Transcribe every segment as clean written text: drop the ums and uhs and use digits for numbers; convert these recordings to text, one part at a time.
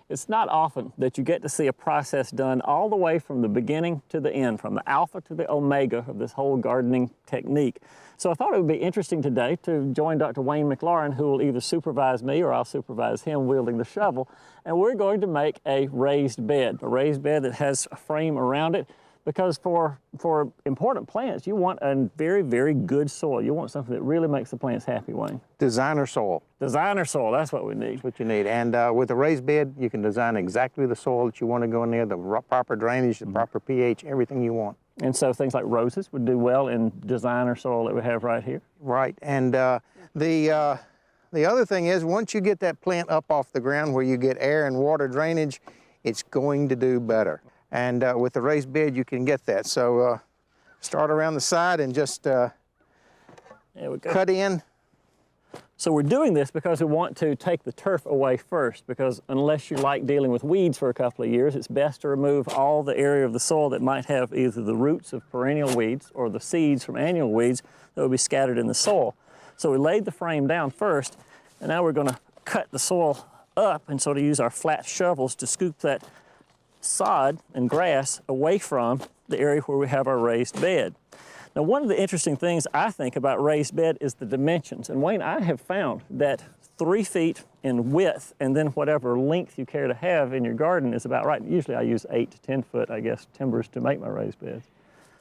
It's not often that you get to see a process done all the way from the beginning to the end, from the alpha to the omega of this whole gardening technique. So I thought it would be interesting today to join Dr. Wayne McLaurin, who will either supervise me or I'll supervise him wielding the shovel. And we're going to make a raised bed that has a frame around it, because for important plants, you want a very, very good soil. You want something that really makes the plants happy, Wayne. Designer soil. Designer soil, that's what we need. That's what you need. And with a raised bed, you can design exactly the soil that you want to go in there, the proper drainage, the proper pH, everything you want. And so things like roses would do well in designer soil that we have right here. Right. And the other thing is, once you get that plant up off the ground where you get air and water drainage, it's going to do better. And with the raised bed, you can get that. So start around the side and just there we go. Cut in. So we're doing this because we want to take the turf away first, because unless you like dealing with weeds for a couple of years, it's best to remove all the area of the soil that might have either the roots of perennial weeds or the seeds from annual weeds that will be scattered in the soil. So we laid the frame down first, and now we're going to cut the soil up and sort of use our flat shovels to scoop that sod and grass away from the area where we have our raised bed. Now, one of the interesting things I think about raised bed is the dimensions. And Wayne, I have found that 3 feet in width and then whatever length you care to have in your garden is about right. Usually I use 8 to 10 foot, I guess, timbers to make my raised beds.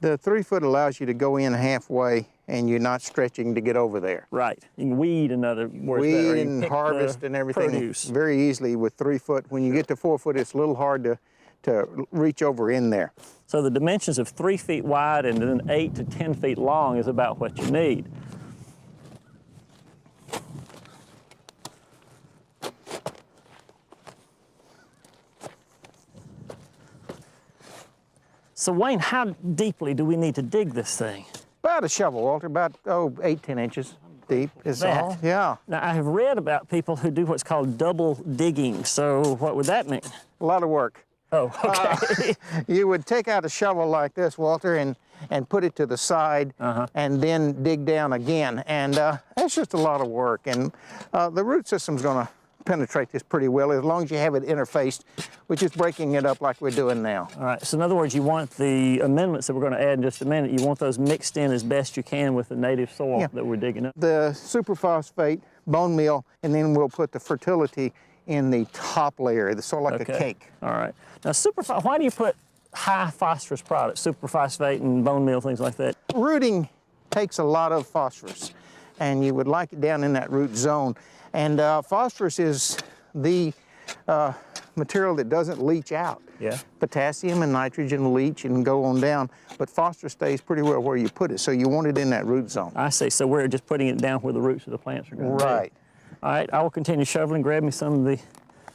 The 3 foot allows you to go in halfway and you're not stretching to get over there. Right. You can weed, in other words. Weed and harvest and everything produce very easily with 3 foot. When you get to 4 foot, it's a little hard to reach over in there. So the dimensions of 3 feet wide and then 8 to 10 feet long is about what you need. So Wayne, how deeply do we need to dig this thing? About a shovel, Walter, about 8-10 inches deep is all. Yeah. Now I have read about people who do what's called double digging. So what would that mean? A lot of work. Oh, okay. You would take out a shovel like this, Walter, and put it to the side and then dig down again. And that's just a lot of work. And the root system's going to penetrate this pretty well as long as you have it interfaced, which is breaking it up like we're doing now. All right, so in other words, you want the amendments that we're going to add in just a minute, you want those mixed in as best you can with the native soil that we're digging up. The superphosphate, bone meal, and then we'll put the fertility in the top layer, the sort of like a cake. All right. Now, why do you put high phosphorus products, superphosphate and bone meal, things like that? Rooting takes a lot of phosphorus, and you would like it down in that root zone. And phosphorus is the material that doesn't leach out. Yeah. Potassium and nitrogen leach and go on down, but phosphorus stays pretty well where you put it, so you want it in that root zone. I see. So we're just putting it down where the roots of the plants are going to be. Right. All right, I will continue shoveling. Grab me some of the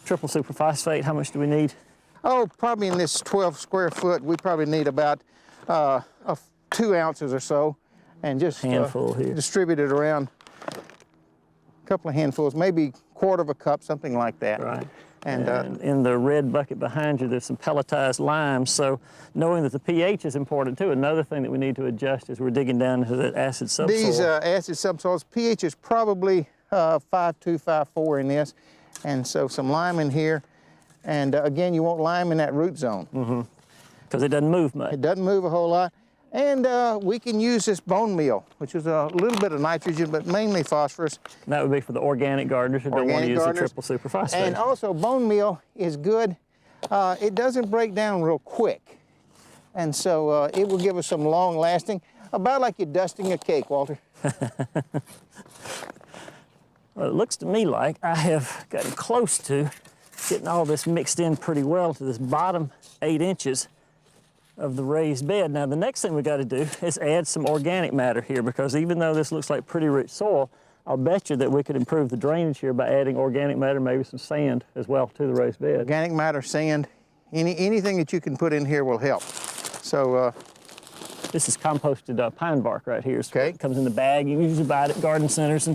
triple superphosphate. How much do we need? Oh, probably in this 12 square foot, we probably need about 2 ounces or so, and just handful here. Distribute it around. A couple of handfuls, maybe 1/4 of a cup, something like that. Right. And in the red bucket behind you, there's some pelletized lime. So knowing that the pH is important too, another thing that we need to adjust as we're digging down into that acid subsoil. These acid subsoils, pH is probably 5.2, 5.4 in this, and so some lime in here. And again, you want lime in that root zone. Because it doesn't move much. It doesn't move a whole lot. And we can use this bone meal, which is a little bit of nitrogen, but mainly phosphorus. And that would be for the organic gardeners who don't want to use the triple superphosphate. And also, bone meal is good. It doesn't break down real quick. And so it will give us some long lasting, about like you're dusting a cake, Walter. Well, it looks to me like I have gotten close to getting all this mixed in pretty well to this bottom 8 inches of the raised bed. Now, the next thing we got to do is add some organic matter here, because even though this looks like pretty rich soil, I'll bet you that we could improve the drainage here by adding organic matter, maybe some sand as well to the raised bed. Organic matter, sand, anything that you can put in here will help. So this is composted pine bark right here. So okay. It comes in the bag. You usually buy it at garden centers,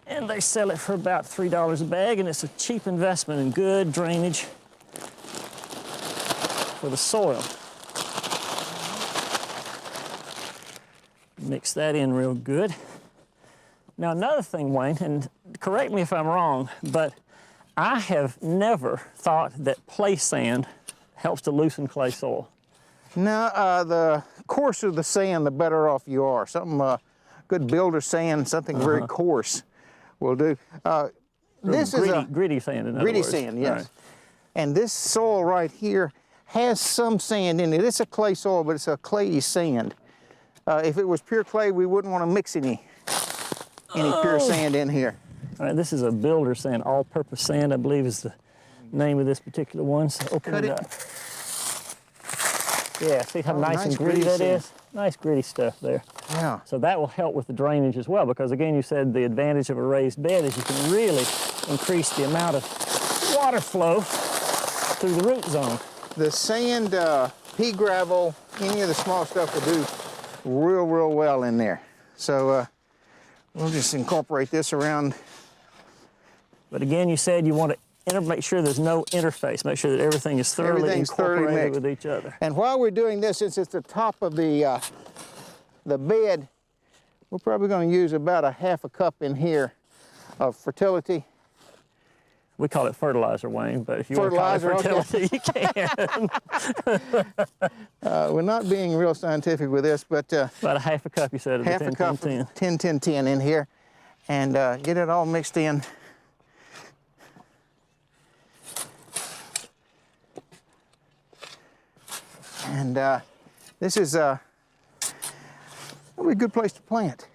and they sell it for about $3 a bag, and it's a cheap investment in good drainage for the soil. Mix that in real good. Now, another thing, Wayne, and correct me if I'm wrong, but I have never thought that place sand helps to loosen clay soil. Now, the coarser the sand, the better off you are. Something good builder sand, something very coarse will do. This gritty, is a gritty sand, in other gritty words. sand, yes. Right. And this soil right here has some sand in it. It's a clay soil, but it's a clayey sand. If it was pure clay, we wouldn't want to mix any pure sand in here. All right, this is a builder sand, all-purpose sand, I believe is the name of this particular one. So open Cut it it. up. Yeah, see how nice nice and gritty gritty that sand. is? Nice gritty stuff there. Yeah. So that will help with the drainage as well, because again, you said the advantage of a raised bed is you can really increase the amount of water flow through the root zone. The sand, pea gravel, any of the small stuff will do real well in there. So we'll just incorporate this around. But again, you said you want to make sure there's no interface, make sure that everything is thoroughly Everything's thoroughly incorporated mixed with each other. And while we're doing this, since it's the top of the bed, we're probably going to use about a half a cup in here of fertility. We call it fertilizer, Wayne, but if you want to call it fertility, you can. We're not being real scientific with this, but About a half a cup, you said, of half the 10, a cup 10, 10. of 10, 10, 10 in here, and get it all mixed in. And this is a good place to plant.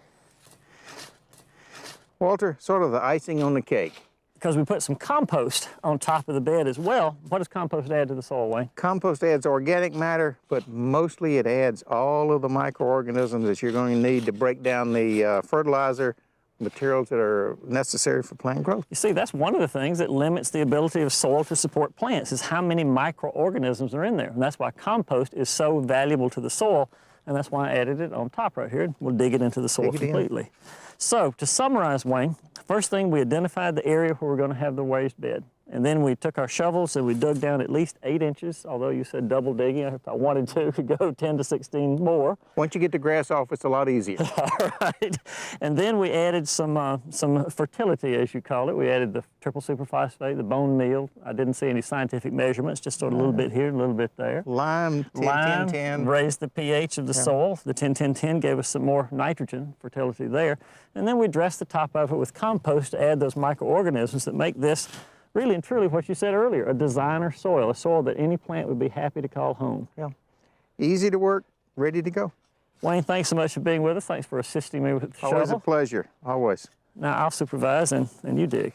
Walter, sort of the icing on the cake. Because we put some compost on top of the bed as well. What does compost add to the soil, Wayne? Compost adds organic matter, but mostly it adds all of the microorganisms that you're going to need to break down the fertilizer materials that are necessary for plant growth. You see, that's one of the things that limits the ability of soil to support plants, is how many microorganisms are in there. And that's why compost is so valuable to the soil, and that's why I added it on top right here. We'll dig it into the soil completely. So, to summarize, Wayne, first thing, we identified the area where we're going to have the raised bed. And then we took our shovels and we dug down at least 8 inches, although you said double digging. If I wanted to, could go 10 to 16 more. Once you get the grass off, it's a lot easier. All right. And then we added some fertility, as you call it. We added the triple superphosphate, the bone meal. I didn't see any scientific measurements, just sort of a little bit here, a little bit there. Lime, 10, Lime 10, 10. raised the pH of the soil. The 10, 10, 10 gave us some more nitrogen fertility there. And then we dressed the top of it with compost to add those microorganisms that make this really and truly what you said earlier, a designer soil, a soil that any plant would be happy to call home. Yeah. Easy to work, ready to go. Wayne, thanks so much for being with us. Thanks for assisting me with the shovel. Always a pleasure, always. Now I'll supervise and you dig.